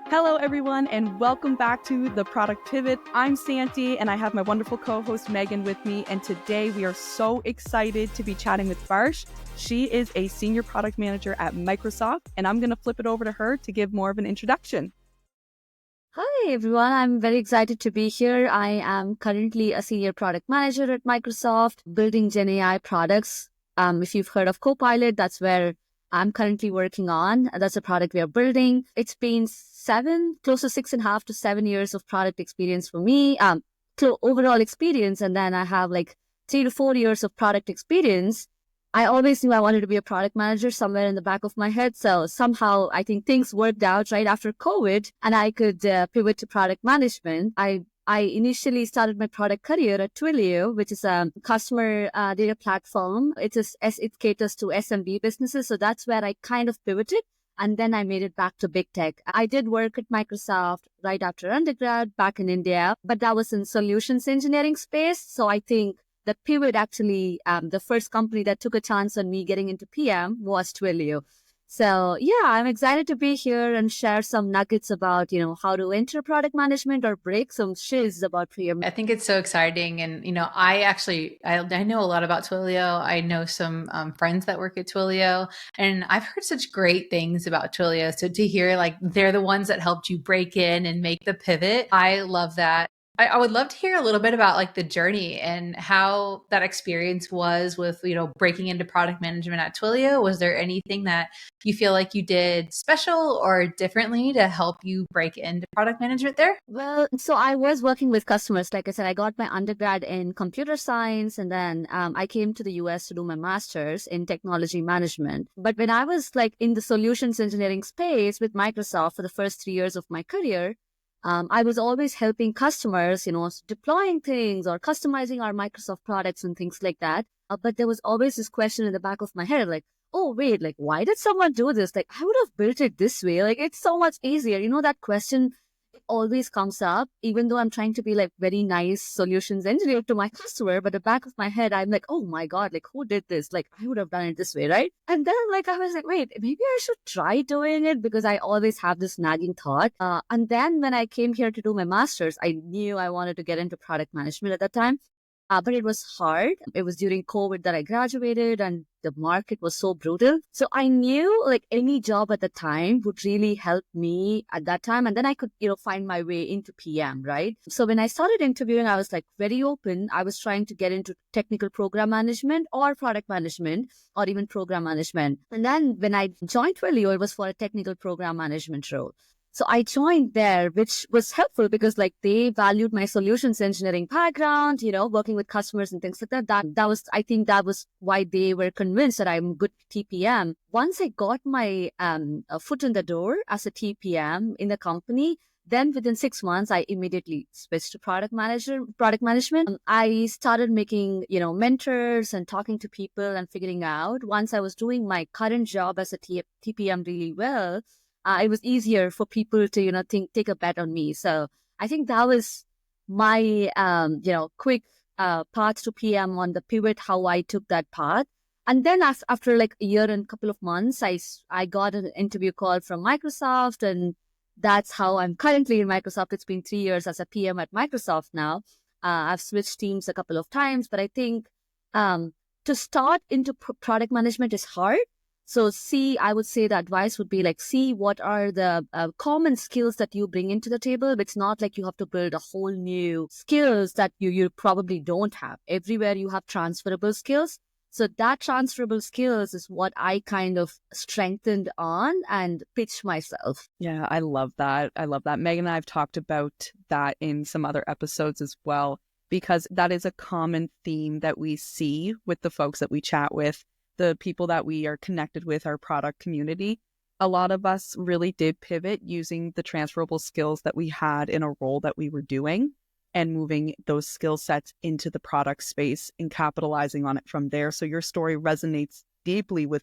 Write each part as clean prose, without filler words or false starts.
Hello, everyone, and welcome back to The Product Pivot. I'm Santi, and I have my wonderful co-host Meagan with me. And today we are so excited to be chatting with Varsh. She is a senior product manager at Microsoft, and I'm going to flip it over to her to give more of an introduction. Hi, everyone. I'm very excited to be here. I am currently a senior product manager at Microsoft, building Gen AI products. If you've heard of Copilot, that's where I'm currently working on. That's a product we are building. It's been close to 6.5 to 7 years of product experience for me, overall experience. And then I have like 3 to 4 years of product experience. I always knew I wanted to be a product manager somewhere in the back of my head. So somehow I think things worked out right after COVID and I could pivot to product management. I initially started my product career at Twilio, which is a customer data platform. It caters to SMB businesses. So that's where I kind of pivoted. And then I made it back to big tech. I did work at Microsoft right after undergrad back in India, but that was in solutions engineering space. So I think the pivot actually, the first company that took a chance on me getting into PM was Twilio. So yeah, I'm excited to be here and share some nuggets about, how to enter product management or break some shiz about PM. I think it's so exciting. And, I know a lot about Twilio. I know some friends that work at Twilio, and I've heard such great things about Twilio. So to hear like they're the ones that helped you break in and make the pivot, I love that. I would love to hear a little bit about like the journey and how that experience was with, breaking into product management at Twilio. Was there anything that you feel like you did special or differently to help you break into product management there? Well, so I was working with customers. Like I said, I got my undergrad in computer science, and then I came to the US to do my master's in technology management. But when I was like in the solutions engineering space with Microsoft for the first 3 years of my career, I was always helping customers, deploying things or customizing our Microsoft products and things like that. But there was always this question in the back of my head, like, oh, wait, like, why did someone do this? Like, I would have built it this way. Like, it's so much easier. That question always comes up, even though I'm trying to be like very nice solutions engineer to my customer. But the back of my head, I'm like, oh my God, like who did this? Like I would have done it this way, right? And then like I was like, wait, maybe I should try doing it because I always have this nagging thought. And then when I came here to do my master's, I knew I wanted to get into product management at that time. But it was hard. It was during COVID that I graduated and the market was so brutal. So I knew like any job at the time would really help me at that time. And then I could, find my way into PM, right? So when I started interviewing, I was like very open. I was trying to get into technical program management or product management or even program management. And then when I joined Twilio, it was for a technical program management role. So I joined there, which was helpful because like they valued my solutions engineering background, working with customers and things like that. I think that was why they were convinced that I'm good TPM. Once I got my a foot in the door as a TPM in the company, then within 6 months, I immediately switched to product management. I started making, mentors and talking to people and figuring out once I was doing my current job as a TPM really well, it was easier for people to, take a bet on me. So I think that was my, quick path to PM on the pivot, how I took that path. And then after like a year and a couple of months, I got an interview call from Microsoft, and that's how I'm currently in Microsoft. It's been 3 years as a PM at Microsoft now. I've switched teams a couple of times, but I think to start into product management is hard. So I would say the advice would be like, see what are the common skills that you bring into the table. It's not like you have to build a whole new skills that you probably don't have. Everywhere you have transferable skills. So that transferable skills is what I kind of strengthened on and pitched myself. Yeah, I love that. Meagan and I have talked about that in some other episodes as well, because that is a common theme that we see with the folks that we chat with. The people that we are connected with, our product community, a lot of us really did pivot using the transferable skills that we had in a role that we were doing and moving those skill sets into the product space and capitalizing on it from there. So your story resonates deeply with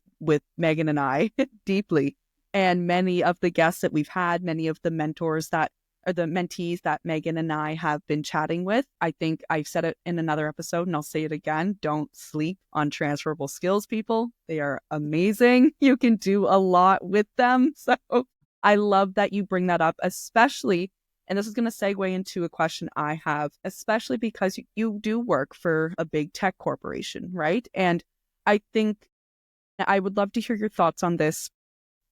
Meagan and I, deeply. And many of the guests that we've had, many of the mentors that are the mentees that Meagan and I have been chatting with. I think I've said it in another episode and I'll say it again. Don't sleep on transferable skills, people. They are amazing. You can do a lot with them. So I love that you bring that up, especially, and this is going to segue into a question I have, especially because you do work for a big tech corporation, right? And I think I would love to hear your thoughts on this,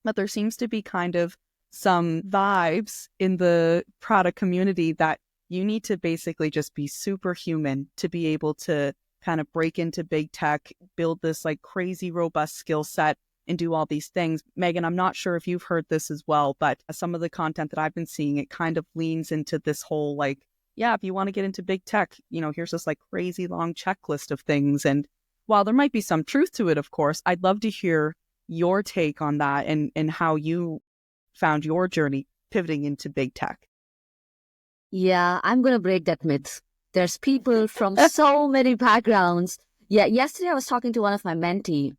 but there seems to be kind of some vibes in the product community that you need to basically just be superhuman to be able to kind of break into big tech, build this like crazy robust skill set and do all these things. Meagan, I'm not sure if you've heard this as well, but some of the content that I've been seeing, it kind of leans into this whole like, yeah, if you want to get into big tech, here's this like crazy long checklist of things. And while there might be some truth to it, of course, I'd love to hear your take on that and how you found your journey pivoting into big tech. Yeah, I'm going to break that myth. There's people from so many backgrounds. Yeah, yesterday I was talking to one of my mentee.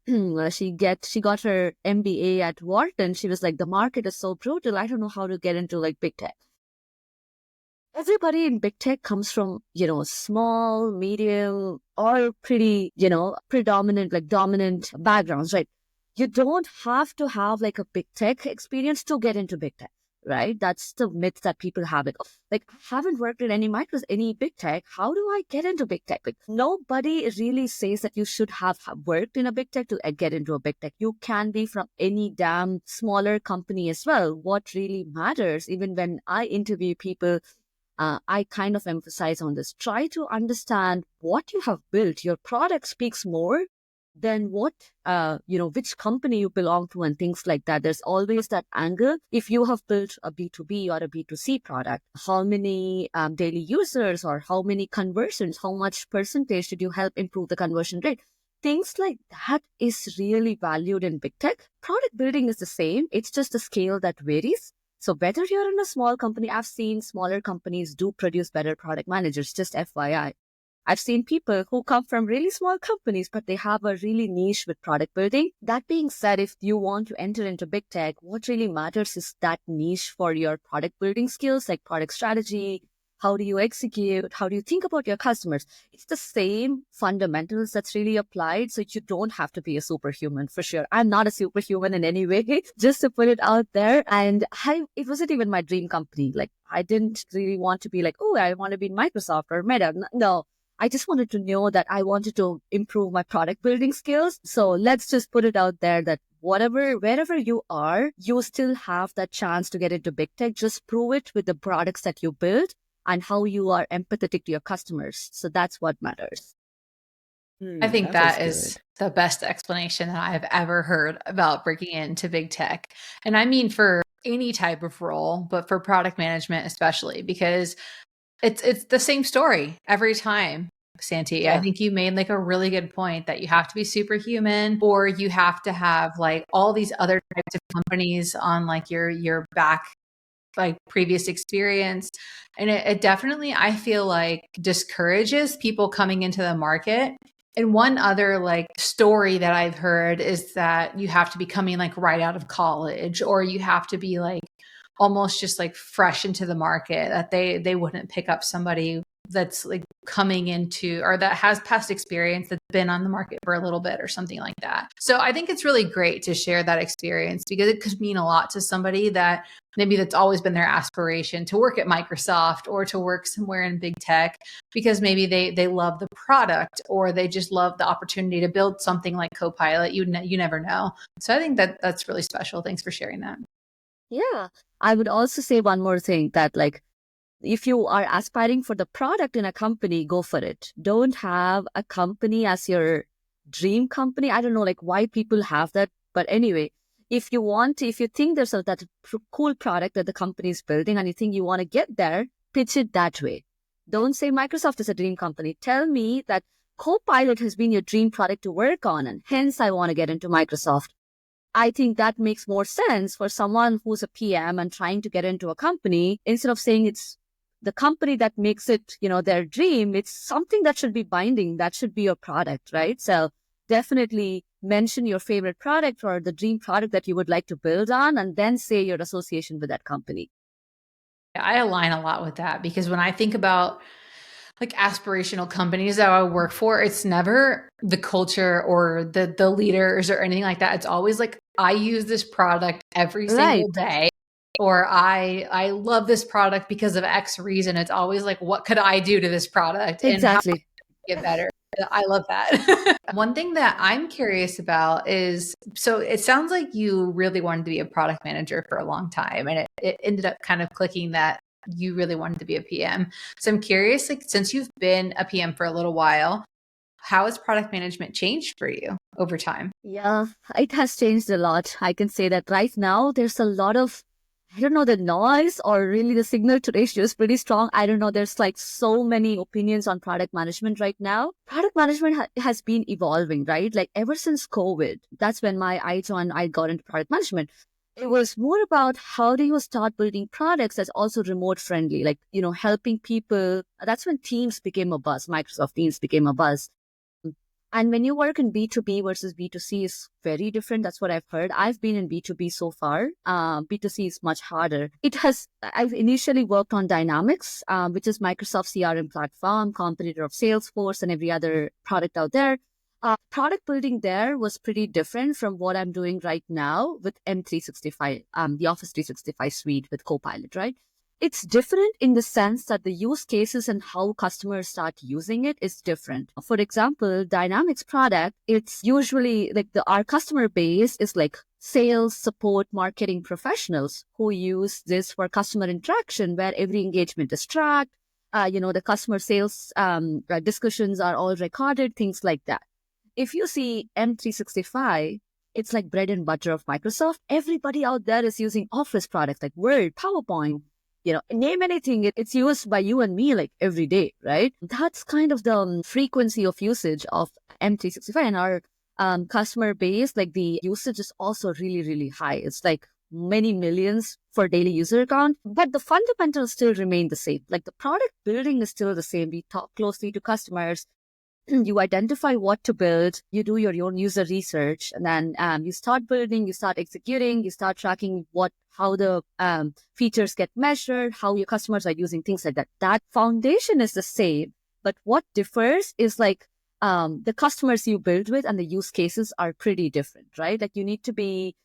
She got her MBA at Wharton. She was like, the market is so brutal. I don't know how to get into like big tech. Everybody in big tech comes from, small, medium, or pretty, predominant, like dominant backgrounds, right? You don't have to have like a big tech experience to get into big tech, right? That's the myth that people have it. Like, I haven't worked in any big tech. How do I get into big tech? Like, nobody really says that you should have worked in a big tech to get into a big tech. You can be from any damn smaller company as well. What really matters, even when I interview people, I kind of emphasize on this. Try to understand what you have built. Your product speaks more than what, which company you belong to and things like that. There's always that angle. If you have built a B2B or a B2C product, how many daily users or how many conversions, how much percentage did you help improve the conversion rate? Things like that is really valued in big tech. Product building is the same. It's just the scale that varies. So whether you're in a small company, I've seen smaller companies do produce better product managers, just FYI. I've seen people who come from really small companies, but they have a really niche with product building. That being said, if you want to enter into big tech, what really matters is that niche for your product building skills, like product strategy. How do you execute? How do you think about your customers? It's the same fundamentals that's really applied. So you don't have to be a superhuman for sure. I'm not a superhuman in any way, just to put it out there. And it wasn't even my dream company. Like, I didn't really want to be like, oh, I want to be in Microsoft or Meta. No, I just wanted to know that I wanted to improve my product building skills. So let's just put it out there that wherever you are, you still have that chance to get into big tech. Just prove it with the products that you build and how you are empathetic to your customers. So that's what matters. I think that is the best explanation that I've ever heard about breaking into big tech. And I mean for any type of role, but for product management especially, because it's the same story every time. Santi, yeah. I think you made like a really good point that you have to be superhuman, or you have to have like all these other types of companies on like your back, like previous experience. And it definitely, I feel like, discourages people coming into the market. And one other like story that I've heard is that you have to be coming like right out of college, or you have to be like almost just like fresh into the market, that they wouldn't pick up somebody that's like coming into, or that has past experience, that's been on the market for a little bit or something like that. So I think it's really great to share that experience, because it could mean a lot to somebody that maybe that's always been their aspiration to work at Microsoft or to work somewhere in big tech, because maybe they love the product, or they just love the opportunity to build something like Copilot. You never know. So I think that's really special. Thanks for sharing that. Yeah. I would also say one more thing, that like, if you are aspiring for the product in a company, go for it. Don't have a company as your dream company. I don't know like why people have that. But anyway, if you think there's that cool product that the company is building and you think you want to get there, pitch it that way. Don't say Microsoft is a dream company. Tell me that Copilot has been your dream product to work on, and hence I want to get into Microsoft. I think that makes more sense for someone who's a PM and trying to get into a company, instead of saying it's the company that makes it, their dream. It's something that should be binding. That should be your product, right? So definitely mention your favorite product or the dream product that you would like to build on, and then say your association with that company. I align a lot with that, because when I think about like aspirational companies that I work for, it's never the culture or the leaders or anything like that. It's always like, I use this product every single day. or I love this product because of X reason. It's always like, what could I do to this product and how Exactly. get better. I love that. One thing that I'm curious about is, so it sounds like you really wanted to be a product manager for a long time, and it ended up kind of clicking that you really wanted to be a PM. So I'm curious, like, since you've been a PM for a little while, how has product management changed for you over time? Yeah, it has changed a lot. I can say that right now there's a lot of, I don't know, the noise or really the signal to ratio is pretty strong. I don't know. There's like so many opinions on product management right now. Product management has been evolving, right? Like ever since COVID, that's when I got into product management. It was more about how do you start building products that's also remote friendly, like, helping people. That's when Teams became a buzz. Microsoft Teams became a buzz. And when you work in B2B versus B2C is very different. That's what I've heard. I've been in B2B so far. B2C is much harder. I've initially worked on Dynamics, which is Microsoft CRM platform, competitor of Salesforce and every other product out there. Product building there was pretty different from what I'm doing right now with M365, the Office 365 suite with Copilot, right? It's different in the sense that the use cases and how customers start using it is different. For example, Dynamics product, it's usually like our customer base is like sales, support, marketing professionals who use this for customer interaction where every engagement is tracked. The customer sales discussions are all recorded, things like that. If you see M365, it's like bread and butter of Microsoft. Everybody out there is using Office products like Word, PowerPoint, name anything, it's used by you and me like every day, right? That's kind of the frequency of usage of M365 and our customer base. Like the usage is also really, really high. It's like many millions for daily user account, but the fundamentals still remain the same. Like the product building is still the same. We talk closely to customers. You identify what to build, you do your own user research, and then you start building, you start executing, you start tracking how the features get measured, how your customers are using, things like that. That foundation is the same, but what differs is like the customers you build with and the use cases are pretty different, right? Like you need to be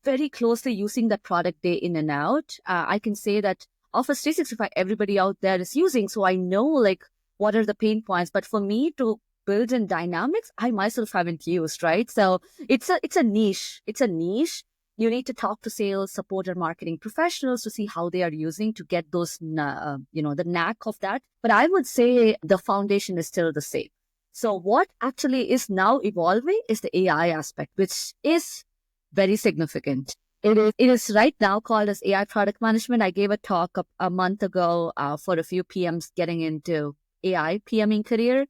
very closely using that product day in and out. I can say that Office 365, everybody out there is using, so I know like what are the pain points. But for me to build in Dynamics, I myself haven't used, right? So it's a niche. It's a niche. You need to talk to sales, support, or marketing professionals to see how they are using to get those, the knack of that. But I would say the foundation is still the same. So what actually is now evolving is the AI aspect, which is very significant. It is right now called as AI product management. I gave a talk a month ago for a few PMs getting into AI PMing career.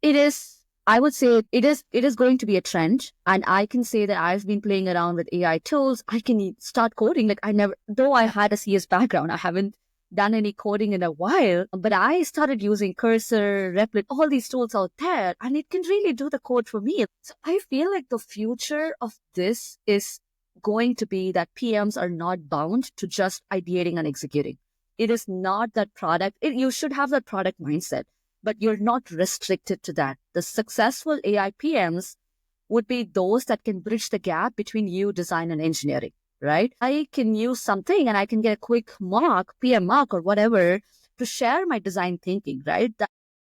I would say it is going to be a trend. And I can say that I've been playing around with AI tools. I can start coding. Like though I had a CS background, I haven't done any coding in a while, but I started using Cursor, Replit, all these tools out there, and it can really do the code for me. So I feel like the future of this is going to be that PMs are not bound to just ideating and executing. It is not that product. You should have that product mindset, but you're not restricted to that. The successful AI PMs would be those that can bridge the gap between you, design, and engineering, right? I can use something and I can get a quick PM mark or whatever to share my design thinking, right?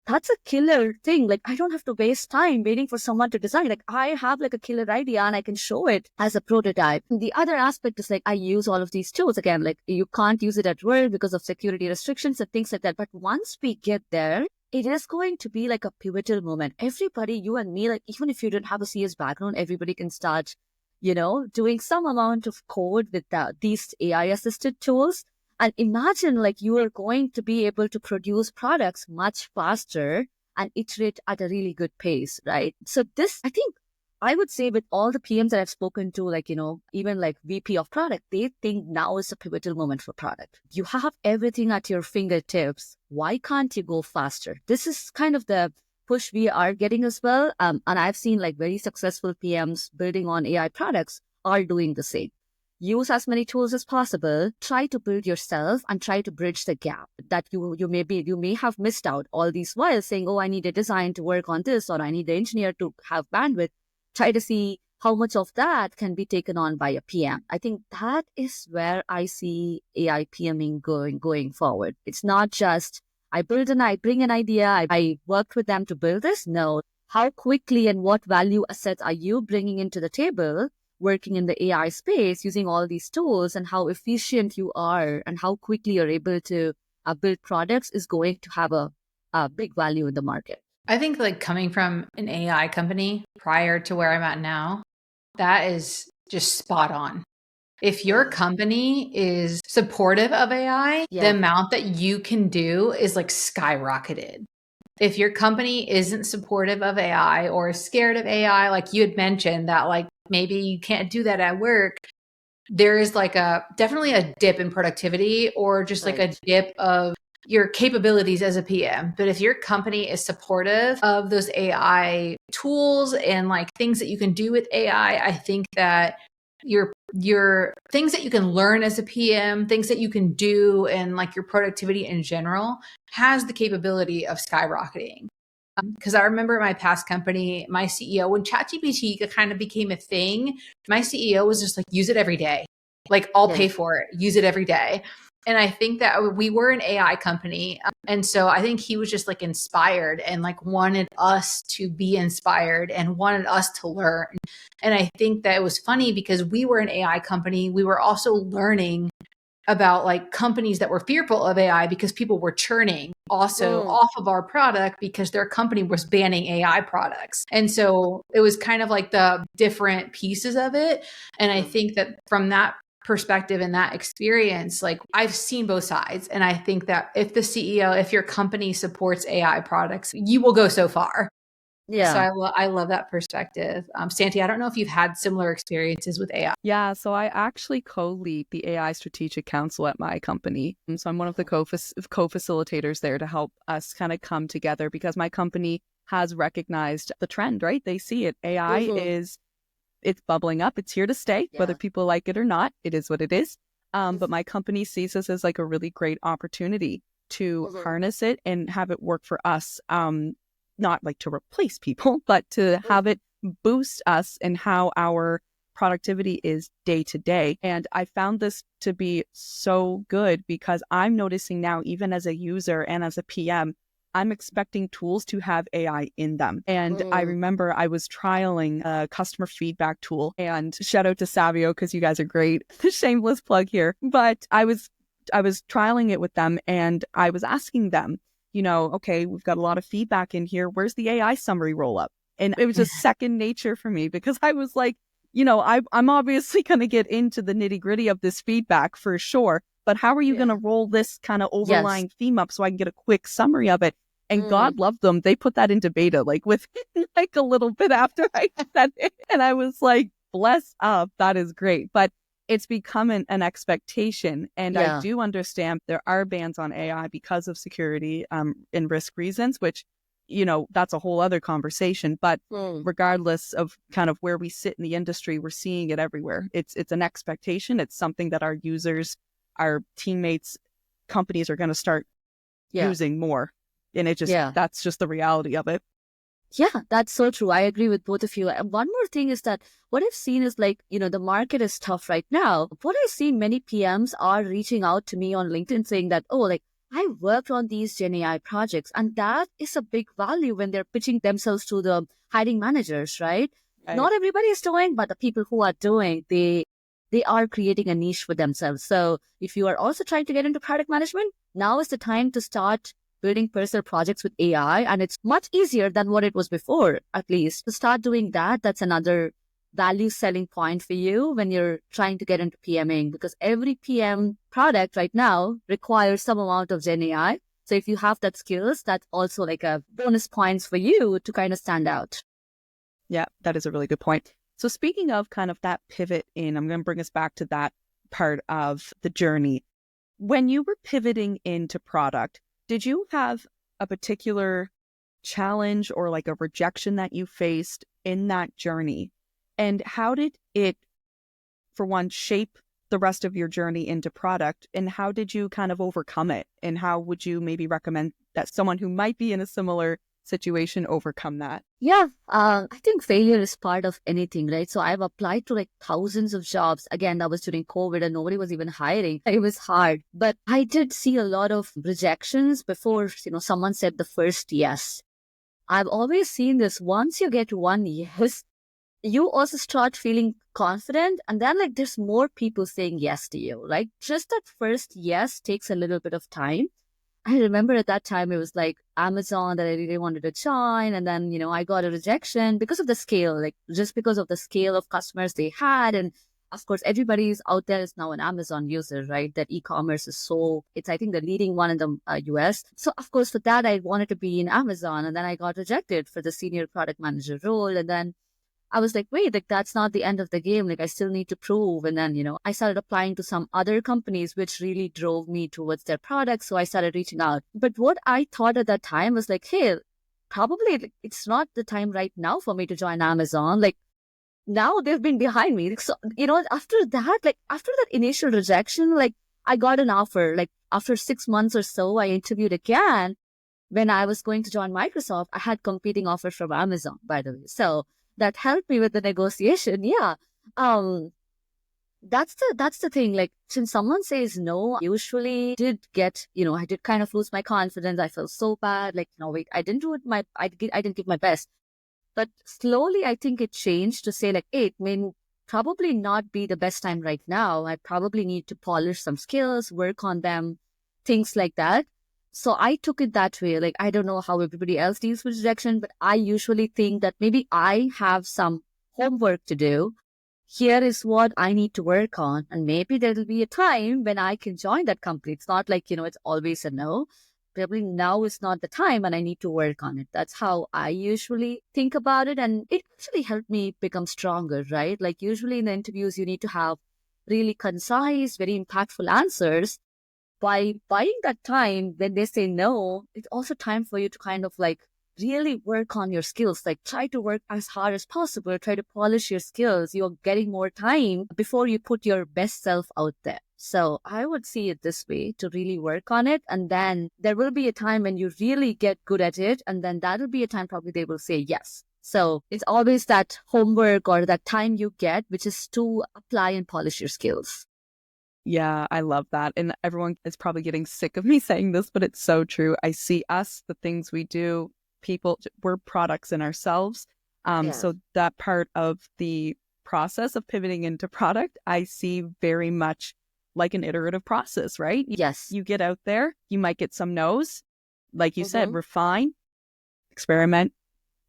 That's a killer thing. Like I don't have to waste time waiting for someone to design. Like I have like a killer idea and I can show it as a prototype. The other aspect is like I use all of these tools. Again, like you can't use it at work because of security restrictions and things like that. But once we get there, it is going to be like a pivotal moment. Everybody, you and me, like even if you don't have a CS background, everybody can start, doing some amount of code with these AI assisted tools. And imagine like you are going to be able to produce products much faster and iterate at a really good pace, right? So this, I think, I would say with all the PMs that I've spoken to, like, even like VP of product, they think now is a pivotal moment for product. You have everything at your fingertips. Why can't you go faster? This is kind of the push we are getting as well. And I've seen like very successful PMs building on AI products are doing the same. Use as many tools as possible. Try to build yourself and try to bridge the gap that you may have missed out all these while saying, oh, I need a design to work on this, or I need the engineer to have bandwidth. Try to see how much of that can be taken on by a PM? I think that is where I see AI PMing going forward. It's not just I bring an idea, I worked with them to build this. No, how quickly and what value assets are you bringing into the table working in the AI space using all these tools, and how efficient you are and how quickly you're able to build products is going to have a big value in the market. I think like coming from an AI company prior to where I'm at now, that is just spot on. If your company is supportive of AI, the amount that you can do is like skyrocketed. If your company isn't supportive of AI or is scared of AI, like you had mentioned that like maybe you can't do that at work, there is like definitely a dip in productivity or just like a dip of your capabilities as a PM. But if your company is supportive of those AI tools and like things that you can do with AI, I think that your things that you can learn as a PM, things that you can do, and like your productivity in general has the capability of skyrocketing. Because I remember my past company, my CEO, when ChatGPT kind of became a thing, my CEO was just like, use it every day. Like, I'll pay for it. Use it every day. And I think that we were an AI company. And so I think he was just like inspired and like wanted us to be inspired and wanted us to learn. And I think that it was funny because we were an AI company. We were also learning about like companies that were fearful of AI because people were churning also off of our product because their company was banning AI products. And so it was kind of like the different pieces of it. And I think that from that perspective and that experience, like I've seen both sides. And I think that if the CEO, if your company supports AI products, you will go so far. Yeah. So I love that perspective. Santi, I don't know if you've had similar experiences with AI. Yeah, so I actually co-lead the AI Strategic Council at my company. And so I'm one of the co-facilitators there to help us kind of come together because my company has recognized the trend, right? They see it. AI it's bubbling up. It's here to stay, whether people like it or not. It is what it is. But my company sees this as like a really great opportunity to harness it and have it work for us. Not like to replace people, but to have it boost us in how our productivity is day to day. And I found this to be so good because I'm noticing now, even as a user and as a PM, I'm expecting tools to have AI in them. And I remember I was trialing a customer feedback tool, and shout out to Savio because you guys are great. Shameless plug here. But I was trialing it with them, and I was asking them, you know, okay, we've got a lot of feedback in here. Where's the AI summary roll up? And it was just second nature for me because I was like, you know, I'm obviously going to get into the nitty gritty of this feedback for sure. But how are you going to roll this kind of overlying theme up so I can get a quick summary of it? And God love them. They put that into beta like with like a little bit after I said it. And I was like, bless up. That is great. But it's become an expectation. And I do understand there are bans on AI because of security and risk reasons, which, you know, that's a whole other conversation. But regardless of kind of where we sit in the industry, we're seeing it everywhere. It's an expectation. It's something that our users, our teammates, companies are going to start using more. And it just, that's just the reality of it. Yeah, that's so true. I agree with both of you. And one more thing is that what I've seen is like, you know, the market is tough right now. What I've seen, many PMs are reaching out to me on LinkedIn saying that, oh, like I worked on these Gen AI projects. And that is a big value when they're pitching themselves to the hiring managers, right? Not everybody is doing, but the people who are doing, they are creating a niche for themselves. So if you are also trying to get into product management, now is the time to start building personal projects with AI, and it's much easier than what it was before, at least. To start doing that, that's another value selling point for you when you're trying to get into PMing, because every PM product right now requires some amount of Gen AI. So if you have that skills, that's also like a bonus points for you to kind of stand out. Yeah, that is a really good point. So speaking of kind of that pivot in, I'm going to bring us back to that part of the journey. When you were pivoting into product, did you have a particular challenge or like a rejection that you faced in that journey? And how did it, for one, shape the rest of your journey into product? And how did you kind of overcome it? And how would you maybe recommend that someone who might be in a similar situation overcome that? Yeah, I think failure is part of anything, right? So I've applied to like thousands of jobs. Again, that was during COVID and nobody was even hiring. It was hard, but I did see a lot of rejections before, someone said the first yes. I've always seen this. Once you get one yes, you also start feeling confident. And then like there's more people saying yes to you. Like just that first yes takes a little bit of time. I remember at that time it was like Amazon that I really wanted to join. And then, I got a rejection because of the scale, like just because of the scale of customers they had. And of course, everybody's out there is now an Amazon user, right? That e-commerce is it's, I think, the leading one in the US. So, of course, for that, I wanted to be in Amazon. And then I got rejected for the senior product manager role. And then I was like, wait, like that's not the end of the game. Like I still need to prove. And then, I started applying to some other companies, which really drove me towards their products. So I started reaching out. But what I thought at that time was like, hey, probably like, it's not the time right now for me to join Amazon. Like now they've been behind me. So, after that initial rejection, like I got an offer, like after 6 months or so, I interviewed again. When I was going to join Microsoft, I had competing offers from Amazon, by the way. So that helped me with the negotiation. Yeah. That's the thing. Like, when someone says no, I usually did get, I did kind of lose my confidence. I felt so bad. Like, no, wait, I didn't do it. I didn't give my best. But slowly, I think it changed to say like, hey, it may probably not be the best time right now. I probably need to polish some skills, work on them, things like that. So I took it that way. Like, I don't know how everybody else deals with rejection, but I usually think that maybe I have some homework to do. Here is what I need to work on. And maybe there will be a time when I can join that company. It's not like, it's always a no. Probably now is not the time and I need to work on it. That's how I usually think about it. And it actually helped me become stronger, right? Like usually in the interviews, you need to have really concise, very impactful answers. By buying that time, when they say no, it's also time for you to kind of like really work on your skills. Like try to work as hard as possible, try to polish your skills. You're getting more time before you put your best self out there. So I would see it this way, to really work on it. And then there will be a time when you really get good at it. And then that'll be a time probably they will say yes. So it's always that homework or that time you get, which is to apply and polish your skills. Yeah, I love that. And everyone is probably getting sick of me saying this, but it's so true. I see us, the things we do, people, we're products in ourselves. So that part of the process of pivoting into product, I see very much like an iterative process, right? Yes. You get out there, you might get some no's. Like you said, refine, experiment,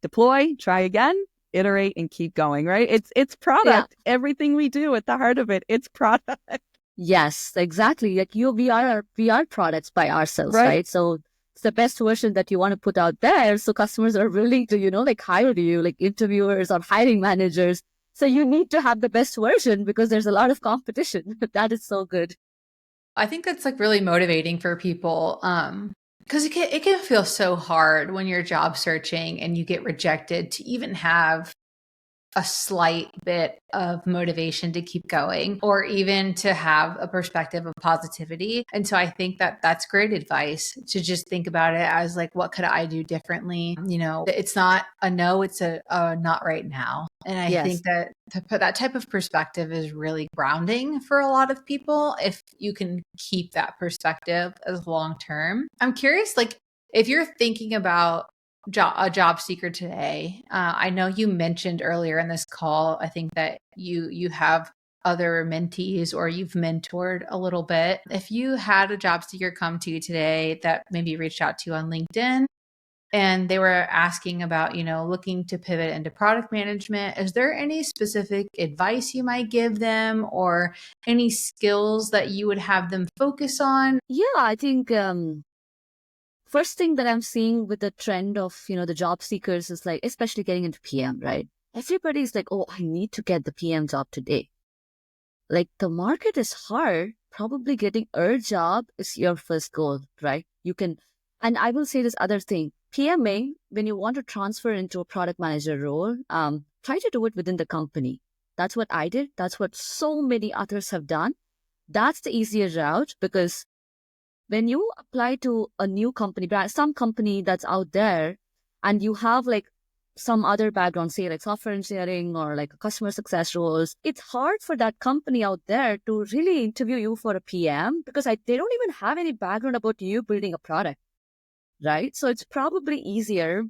deploy, try again, iterate, and keep going, right? It's product. Yeah. Everything we do at the heart of it, it's product. Yes, exactly. Like we are products by ourselves, right? So it's the best version that you want to put out there. So customers are willing to, like hire you, like interviewers or hiring managers. So you need to have the best version because there's a lot of competition. That is so good. I think that's like really motivating for people. Because it can feel so hard when you're job searching and you get rejected to even have a slight bit of motivation to keep going, or even to have a perspective of positivity. And so I think that that's great advice, to just think about it as like, what could I do differently? It's not a no, it's a not right now. And I think that to put that type of perspective is really grounding for a lot of people, if you can keep that perspective as long term. I'm curious, like, if you're thinking about a job seeker today, I know you mentioned earlier in this call, I think that you have other mentees or you've mentored a little bit. If you had a job seeker come to you today that maybe reached out to you on LinkedIn and they were asking about, looking to pivot into product management, is there any specific advice you might give them or any skills that you would have them focus on? Yeah, I think first thing that I'm seeing with the trend of, the job seekers is like, especially getting into PM, right? Everybody's like, oh, I need to get the PM job today. Like the market is hard. Probably getting a job is your first goal, right? You can, and I will say this other thing, PMA, when you want to transfer into a product manager role, try to do it within the company. That's what I did. That's what so many others have done. That's the easier route, because when you apply to a new company, some company that's out there, and you have like some other background, say like software engineering or like customer success roles, it's hard for that company out there to really interview you for a PM because they don't even have any background about you building a product, right? So it's probably easier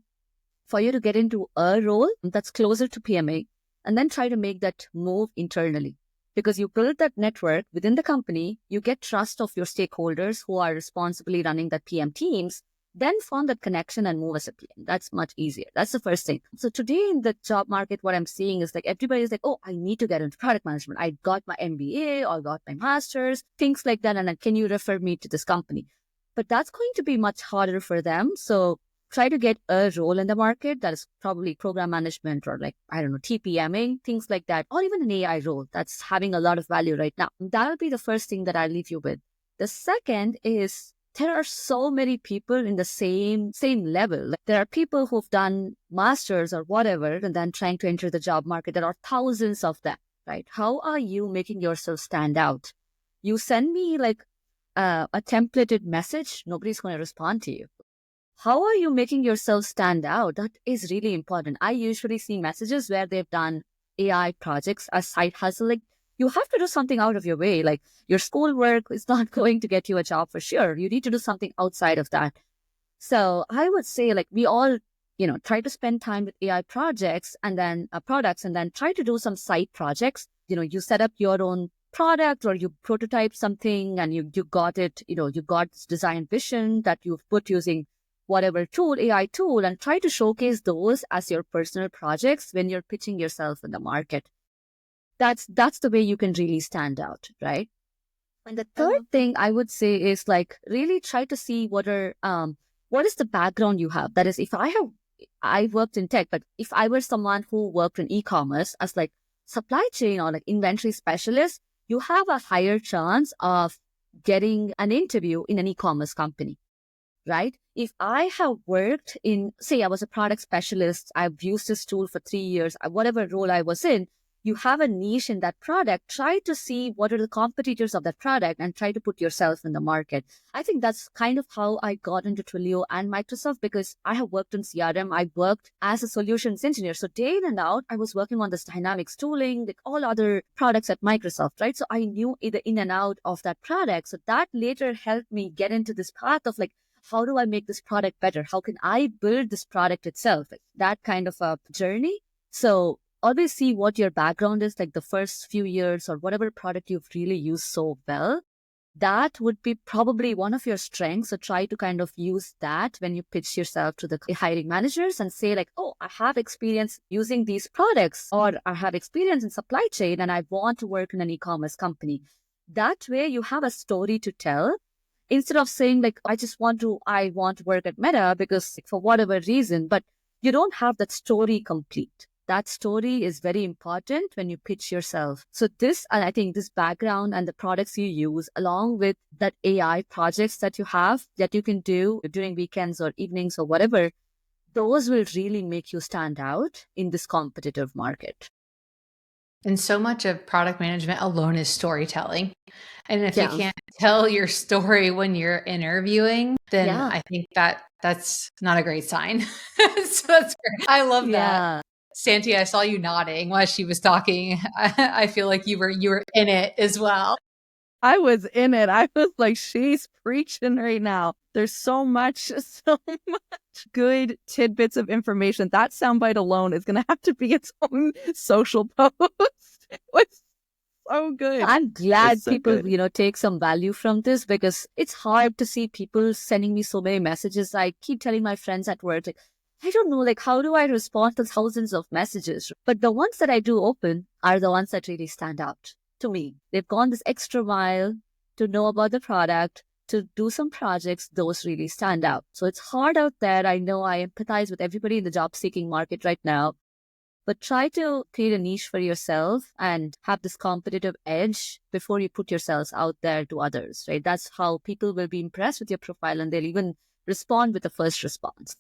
for you to get into a role that's closer to PMA and then try to make that move internally. Because you build that network within the company, you get trust of your stakeholders who are responsibly running that PM teams, then form that connection and move as a PM. That's much easier. That's the first thing. So today in the job market, what I'm seeing is like everybody's like, oh, I need to get into product management. I got my MBA or got my master's, things like that. And then, can you refer me to this company? But that's going to be much harder for them. So try to get a role in the market that is probably program management or like, I don't know, TPMing, things like that, or even an AI role that's having a lot of value right now. That'll be the first thing that I'll leave you with. The second is there are so many people in the same level. Like, there are people who've done masters or whatever and then trying to enter the job market. There are thousands of them, right? How are you making yourself stand out? You send me like a templated message, nobody's going to respond to you. How are you making yourself stand out? That is really important. I usually see messages where they've done AI projects as side hustle. Like, you have to do something out of your way. Like, your schoolwork is not going to get you a job for sure. You need to do something outside of that. So I would say, like, we all, try to spend time with AI projects and then products, and then try to do some side projects. You set up your own product or you prototype something and you got it, you got this design vision that you've put using whatever tool, AI tool, and try to showcase those as your personal projects when you're pitching yourself in the market. That's the way you can really stand out, right? And the third thing I would say is like really try to see what is the background you have. That is, I worked in tech, but if I were someone who worked in e-commerce as like supply chain or like inventory specialist, you have a higher chance of getting an interview in an e-commerce company, right? If I have worked in, say, I was a product specialist, I've used this tool for 3 years, whatever role I was in, you have a niche in that product, try to see what are the competitors of that product and try to put yourself in the market. I think that's kind of how I got into Twilio and Microsoft because I have worked in CRM. I worked as a solutions engineer. So day in and out, I was working on this Dynamics tooling, like all other products at Microsoft, right? So I knew the in and out of that product. So that later helped me get into this path of like, how do I make this product better? How can I build this product itself? Like that kind of a journey. So always see what your background is, like the first few years or whatever product you've really used so well. That would be probably one of your strengths. So try to kind of use that when you pitch yourself to the hiring managers and say like, oh, I have experience using these products or I have experience in supply chain and I want to work in an e-commerce company. That way you have a story to tell. Instead of saying like, I want to work at Meta because for whatever reason, but you don't have that story complete. That story is very important when you pitch yourself. So I think this background and the products you use along with that AI projects that you have that you can do during weekends or evenings or whatever, those will really make you stand out in this competitive market. And so much of product management alone is storytelling. And if you Yeah. can't tell your story when you're interviewing, then Yeah. I think that's not a great sign. So that's great. I love that. Yeah. Santi, I saw you nodding while she was talking. I feel like you were in it as well. I was in it. I was like, she's preaching right now. There's so much good tidbits of information. That soundbite alone is going to have to be its own social post. It was so good. I'm glad so people, good. take some value from this because it's hard to see people sending me so many messages. I keep telling my friends at work, like, I don't know, like, how do I respond to thousands of messages? But the ones that I do open are the ones that really stand out to me. They've gone this extra mile to know about the product, to do some projects. Those really stand out. So it's hard out there. I know I empathize with everybody in the job seeking market right now. But try to create a niche for yourself and have this competitive edge before you put yourselves out there to others, right? That's how people will be impressed with your profile and they'll even respond with the first response.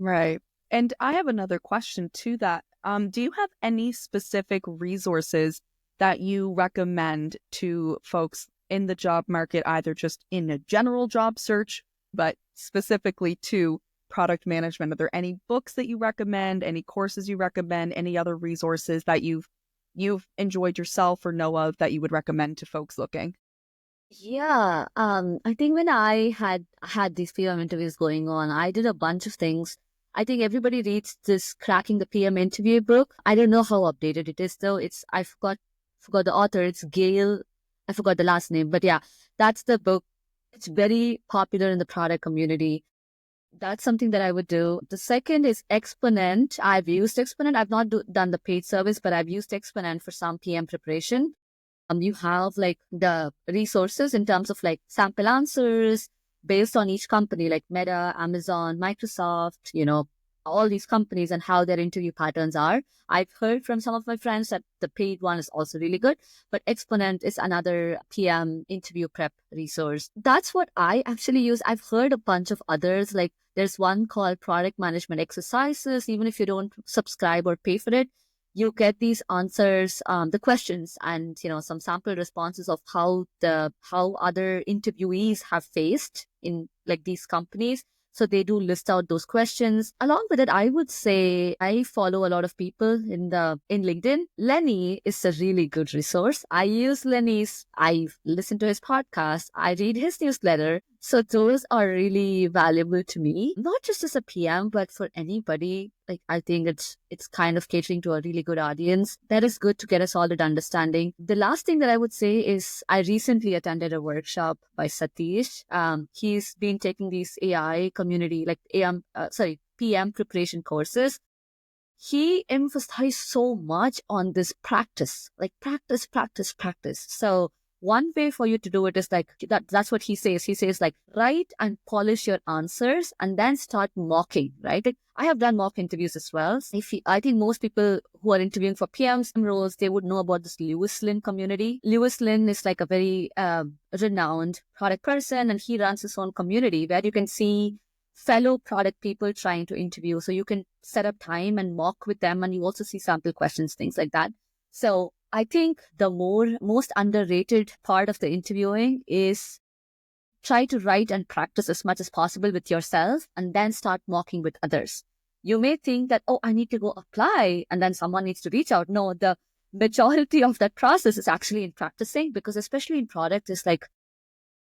Right. And I have another question to that. Do you have any specific resources that you recommend to folks in the job market, either just in a general job search, but specifically to product management? Are there any books that you recommend, any courses you recommend, any other resources that you've enjoyed yourself or know of that you would recommend to folks looking? Yeah, I think when I had these PM interviews going on, I did a bunch of things. I think everybody reads this Cracking the PM Interview book. I don't know how updated it is though. I forgot the author. It's Gail. I forgot the last name, but yeah, that's the book. It's very popular in the product community. That's something that I would do. The second is Exponent. I've used Exponent. I've not done the paid service, but I've used Exponent for some PM preparation. You have like the resources in terms of like sample answers based on each company, like Meta, Amazon, Microsoft, all these companies and how their interview patterns are. I've heard from some of my friends that the paid one is also really good, but Exponent is another PM interview prep resource. That's what I actually use. I've heard a bunch of others, like there's one called Product Management Exercises. Even if you don't subscribe or pay for it, you get these answers, the questions, and some sample responses of how other interviewees have faced in like these companies. So they do list out those questions. Along with it, I would say I follow a lot of people in LinkedIn. Lenny is a really good resource. I use Lenny's. I listen to his podcast. I read his newsletter. So those are really valuable to me, not just as a PM, but for anybody. Like I think it's kind of catering to a really good audience. That is good to get a solid understanding. The last thing that I would say is I recently attended a workshop by Satish. He's been taking these AI community, like PM preparation courses. He emphasized so much on this practice, like practice, practice, practice. So one way for you to do it is like that's what he says. He says like write and polish your answers and then start mocking, right? Like, I have done mock interviews as well. I think most people who are interviewing for PMs roles, they would know about this Lewis Lynn community. Lewis Lynn is like a very renowned product person, and he runs his own community where you can see fellow product people trying to interview. So you can set up time and mock with them, and you also see sample questions, things like that. So I think the most underrated part of the interviewing is try to write and practice as much as possible with yourself and then start mocking with others. You may think that, I need to go apply and then someone needs to reach out. No, the majority of that process is actually in practicing, because especially in product, it's like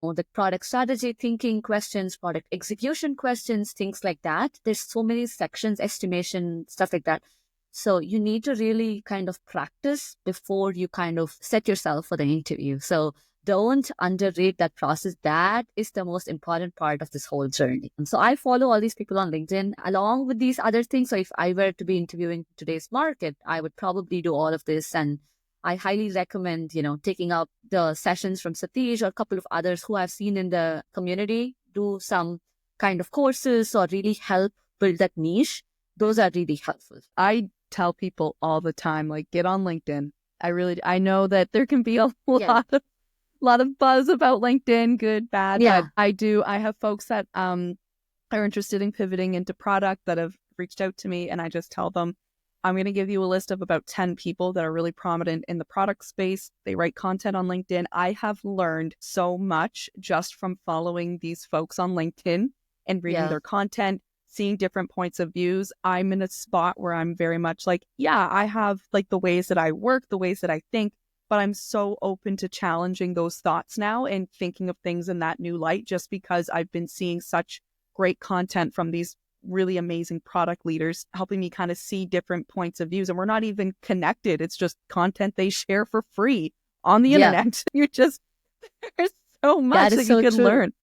the product strategy thinking questions, product execution questions, things like that. There's so many sections, estimation, stuff like that. So you need to really kind of practice before you kind of set yourself for the interview. So don't underrate that process. That is the most important part of this whole journey. And so I follow all these people on LinkedIn along with these other things. So if I were to be interviewing today's market, I would probably do all of this. And I highly recommend, taking up the sessions from Satish or a couple of others who I've seen in the community do some kind of courses or really help build that niche. Those are really helpful. I tell people all the time, like, get on LinkedIn. I know that there can be a lot of buzz about LinkedIn, good, bad. Yeah. But I have folks that are interested in pivoting into product that have reached out to me, and I just tell them, I'm going to give you a list of about 10 people that are really prominent in the product space. They write content on LinkedIn. I have learned so much just from following these folks on LinkedIn and reading their content, seeing different points of views. I'm in a spot where I'm very much like, I have like the ways that I work, the ways that I think, but I'm so open to challenging those thoughts now and thinking of things in that new light, just because I've been seeing such great content from these really amazing product leaders helping me kind of see different points of views. And we're not even connected. It's just content they share for free on the internet. There's so much that you can learn,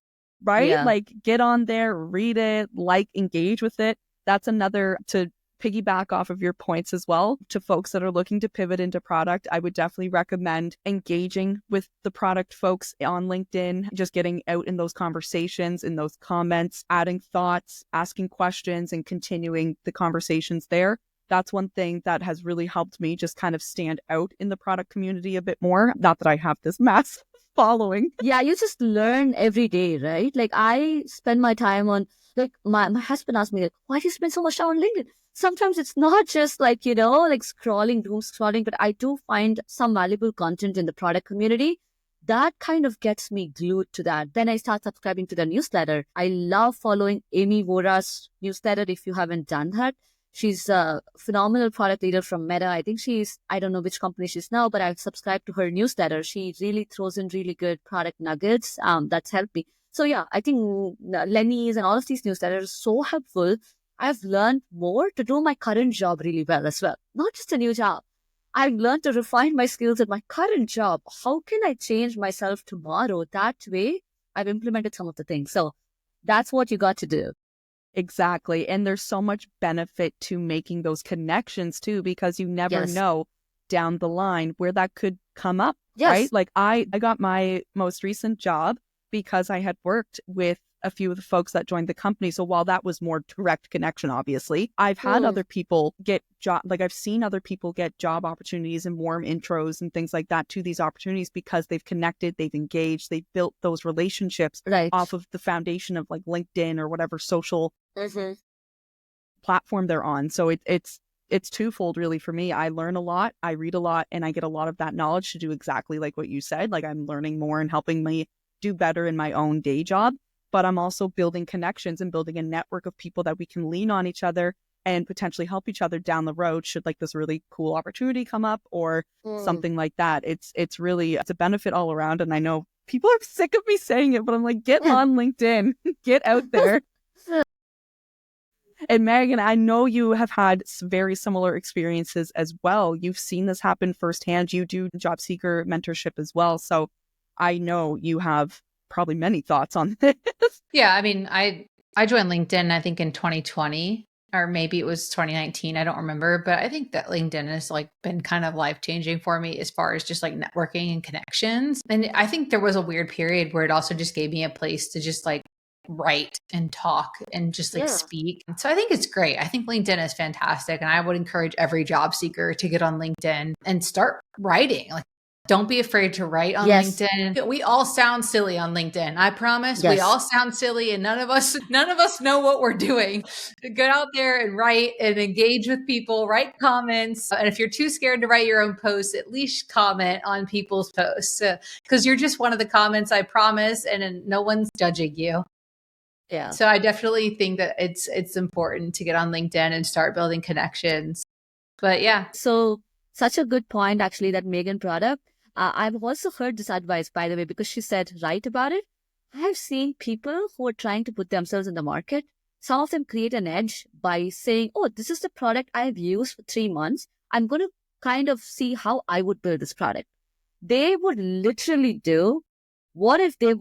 right? Yeah. Like, get on there, read it, engage with it. That's another, to piggyback off of your points as well, to folks that are looking to pivot into product. I would definitely recommend engaging with the product folks on LinkedIn, just getting out in those conversations, in those comments, adding thoughts, asking questions, and continuing the conversations there. That's one thing that has really helped me just kind of stand out in the product community a bit more. Not that I have this massive following. Yeah, you just learn every day, right? Like, I spend my time on, like, my husband asked me, like, why do you spend so much time on LinkedIn? Sometimes it's not just like, like scrolling, doom scrolling, but I do find some valuable content in the product community that kind of gets me glued to that. Then I start subscribing to the newsletter. I love following Amy Vora's newsletter. If you haven't done that, she's a phenomenal product leader from Meta. I think I don't know which company she's now, but I've subscribed to her newsletter. She really throws in really good product nuggets. That's helped me. So yeah, I think Lenny's and all of these newsletters are so helpful. I've learned more to do my current job really well as well. Not just a new job. I've learned to refine my skills at my current job. How can I change myself tomorrow? That way, I've implemented some of the things. So that's what you got to do. Exactly. And there's so much benefit to making those connections too, because you never know down the line where that could come up, right? Like I got my most recent job because I had worked with a few of the folks that joined the company. So while that was more direct connection, obviously, I've had other people get I've seen other people get job opportunities and warm intros and things like that to these opportunities because they've connected, they've engaged, they've built those relationships off of the foundation of like LinkedIn or whatever social platform they're on. So it's twofold really for me. I learn a lot, I read a lot, and I get a lot of that knowledge to do exactly like what you said. Like I'm learning more and helping me do better in my own day job. But I'm also building connections and building a network of people that we can lean on each other and potentially help each other down the road should like this really cool opportunity come up or something like that. It's a benefit all around. And I know people are sick of me saying it, but I'm like, get on LinkedIn, get out there. And Meagan, I know you have had very similar experiences as well. You've seen this happen firsthand. You do job seeker mentorship as well. So I know you have probably many thoughts on this. Yeah, I mean, I joined LinkedIn, I think in 2020, or maybe it was 2019. I don't remember, but I think that LinkedIn has like been kind of life-changing for me as far as just like networking and connections. And I think there was a weird period where it also just gave me a place to just like write and talk and just like speak. So I think it's great. I think LinkedIn is fantastic. And I would encourage every job seeker to get on LinkedIn and start writing. Like, don't be afraid to write on LinkedIn. We all sound silly on LinkedIn. I promise we all sound silly and none of us know what we're doing. Get out there and write and engage with people, write comments. And if you're too scared to write your own posts, at least comment on people's posts because you're just one of the comments, I promise. And no one's judging you. Yeah. So I definitely think that it's important to get on LinkedIn and start building connections. But yeah. So such a good point actually that Meagan brought up. I've also heard this advice, by the way, because she said, write about it. I've seen people who are trying to put themselves in the market. Some of them create an edge by saying, oh, this is the product I've used for 3 months. I'm going to kind of see how I would build this product. They would literally do, what if they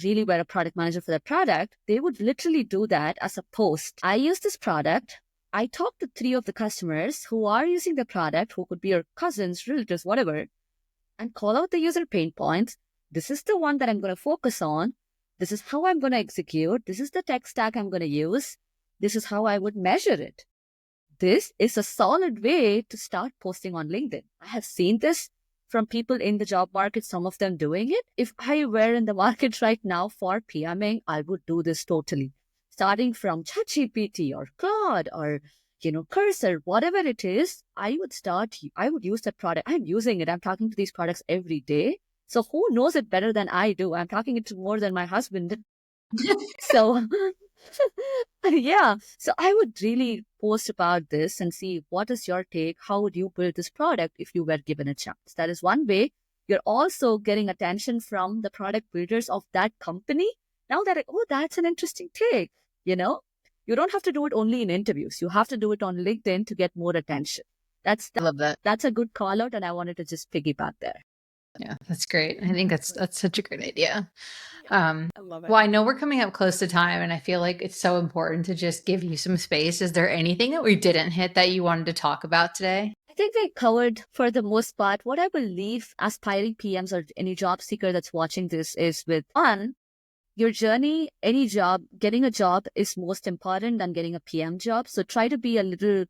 really were a product manager for that product? They would literally do that as a post. I use this product. I talked to 3 of the customers who are using the product, who could be your cousins, relatives, whatever, and call out the user pain points. This is the one that I'm going to focus on. This is how I'm going to execute. This is the tech stack I'm going to use. This is how I would measure it. This is a solid way to start posting on LinkedIn. I have seen this from people in the job market, some of them doing it. If I were in the market right now for PMing, I would do this totally. Starting from ChatGPT or Claude or Cursor, whatever it is, I would use that product. I'm using it. I'm talking to these products every day. So who knows it better than I do? I'm talking it to more than my husband. So, yeah. So I would really post about this and see what is your take? How would you build this product if you were given a chance? That is one way. You're also getting attention from the product builders of that company. Now they're like, oh, that's an interesting take, You don't have to do it only in interviews. You have to do it on LinkedIn to get more attention. I love that. That's a good call out, and I wanted to just piggyback there. Yeah, that's great. I think that's such a great idea. I love it. Well, I know we're coming up close to time, and I feel like it's so important to just give you some space. Is there anything that we didn't hit that you wanted to talk about today? I think we covered, for the most part, what I believe aspiring PMs or any job seeker that's watching this is with, one, your journey, any job, getting a job is most important than getting a PM job. So try to be a little,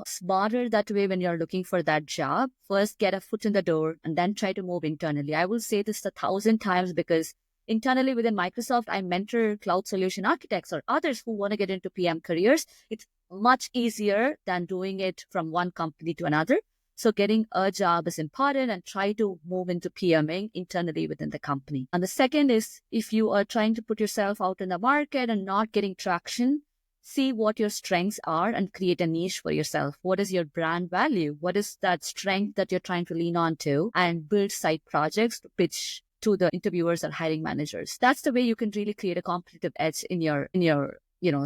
smarter that way when you're looking for that job. First, get a foot in the door and then try to move internally. I will say this 1,000 times because internally within Microsoft, I mentor cloud solution architects or others who want to get into PM careers. It's much easier than doing it from one company to another. So getting a job is important, and try to move into PMing internally within the company. And the second is, if you are trying to put yourself out in the market and not getting traction, see what your strengths are and create a niche for yourself. What is your brand value? What is that strength that you're trying to lean on to, and build side projects to pitch to the interviewers or hiring managers. That's the way you can really create a competitive edge in your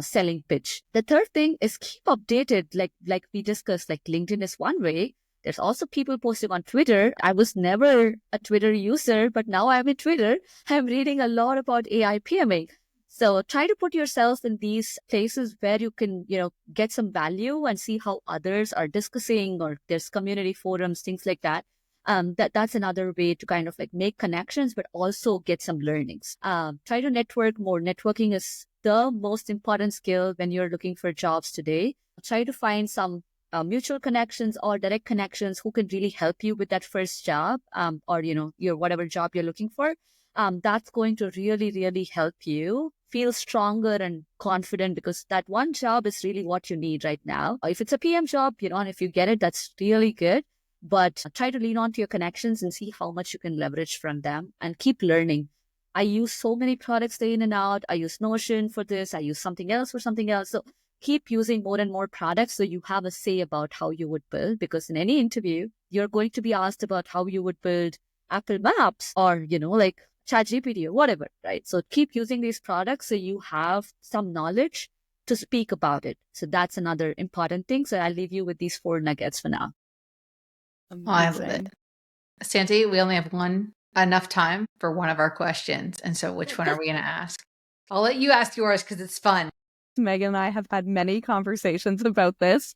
selling pitch. The third thing is keep updated. Like we discussed, like LinkedIn is one way. There's also people posting on Twitter. I was never a Twitter user, but now I'm in Twitter. I'm reading a lot about AI PMing. So try to put yourself in these places where you can, get some value and see how others are discussing, or there's community forums, things like that. That's another way to kind of like make connections, but also get some learnings. Try to network more. Networking is the most important skill when you're looking for jobs today. Try to find some mutual connections or direct connections who can really help you with that first job, or, your whatever job you're looking for. That's going to really, really help you feel stronger and confident, because that one job is really what you need right now. If it's a PM job, and if you get it, that's really good. But try to lean onto your connections and see how much you can leverage from them, and keep learning. I use so many products day in and out. I use Notion for this. I use something else for something else. So keep using more and more products so you have a say about how you would build, because in any interview, you're going to be asked about how you would build Apple Maps or, like ChatGPT or whatever, right? So keep using these products so you have some knowledge to speak about it. So that's another important thing. So I'll leave you with these 4 nuggets for now. Oh, I love it. Santi, we only have enough time for one of our questions. And so which one are we going to ask? I'll let you ask yours because it's fun. Meagan and I have had many conversations about this.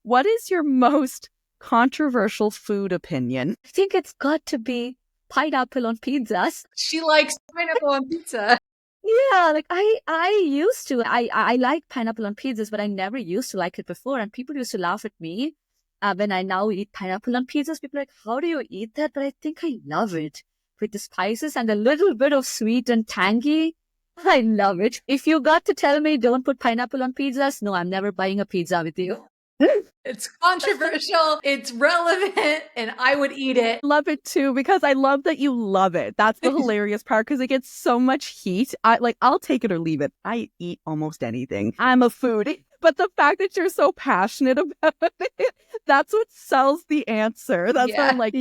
What is your most controversial food opinion? I think it's got to be pineapple on pizzas. She likes pineapple on pizza. Yeah, like I used to. I like pineapple on pizzas, but I never used to like it before. And people used to laugh at me when I now eat pineapple on pizzas. People are like, how do you eat that? But I think I love it with the spices and a little bit of sweet and tangy. I love it. If you got to tell me don't put pineapple on pizzas, no, I'm never buying a pizza with you. It's controversial, it's relevant, and I would eat it. Love it too, because I love that you love it. That's the hilarious part, because it gets so much heat. I'll take it or leave it. I eat almost anything. I'm a foodie. But the fact that you're so passionate about it, that's what sells the answer. That's why I'm like,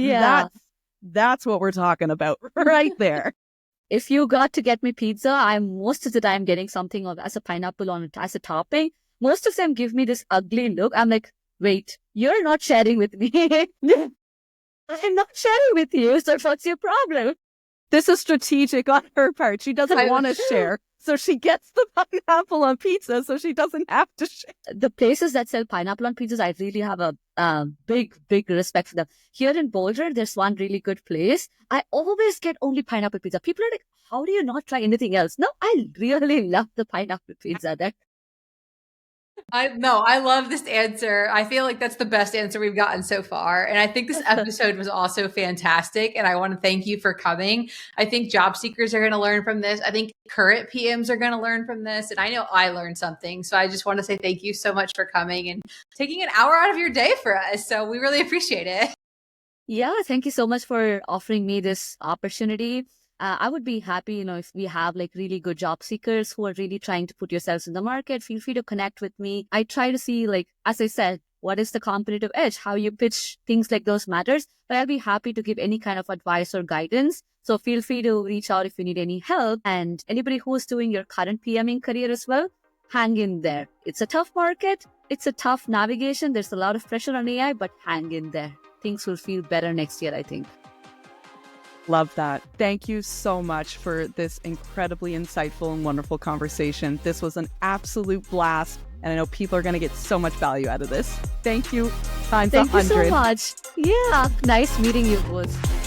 that's what we're talking about right there. If you got to get me pizza, I'm most of the time getting something as a pineapple on it as a topping. Most of them give me this ugly look. I'm like, wait, you're not sharing with me. I'm not sharing with you. So what's your problem? This is strategic on her part. She doesn't want to share. So she gets the pineapple on pizza so she doesn't have to share. The places that sell pineapple on pizzas, I really have a big respect for them. Here in Boulder, there's one really good place. I always get only pineapple pizza. People are like, how do you not try anything else? No, I really love the pineapple pizza. I love this answer. I feel like that's the best answer we've gotten so far. And I think this episode was also fantastic. And I want to thank you for coming. I think job seekers are going to learn from this. I think current PMs are going to learn from this. And I know I learned something. So I just want to say thank you so much for coming and taking an hour out of your day for us. So we really appreciate it. Yeah, thank you so much for offering me this opportunity. I would be happy, if we have like really good job seekers who are really trying to put yourselves in the market. Feel free to connect with me. I try to see, like, as I said, what is the competitive edge? How you pitch, things like those matters. But I'll be happy to give any kind of advice or guidance. So feel free to reach out if you need any help. And anybody who is doing your current PMing career as well, hang in there. It's a tough market. It's a tough navigation. There's a lot of pressure on AI, but hang in there. Things will feel better next year, I think. Love that. Thank you so much for this incredibly insightful and wonderful conversation. This was an absolute blast, and I know people are going to get so much value out of this. Thank you. Times 100. Thank you so much. Yeah, nice meeting you both.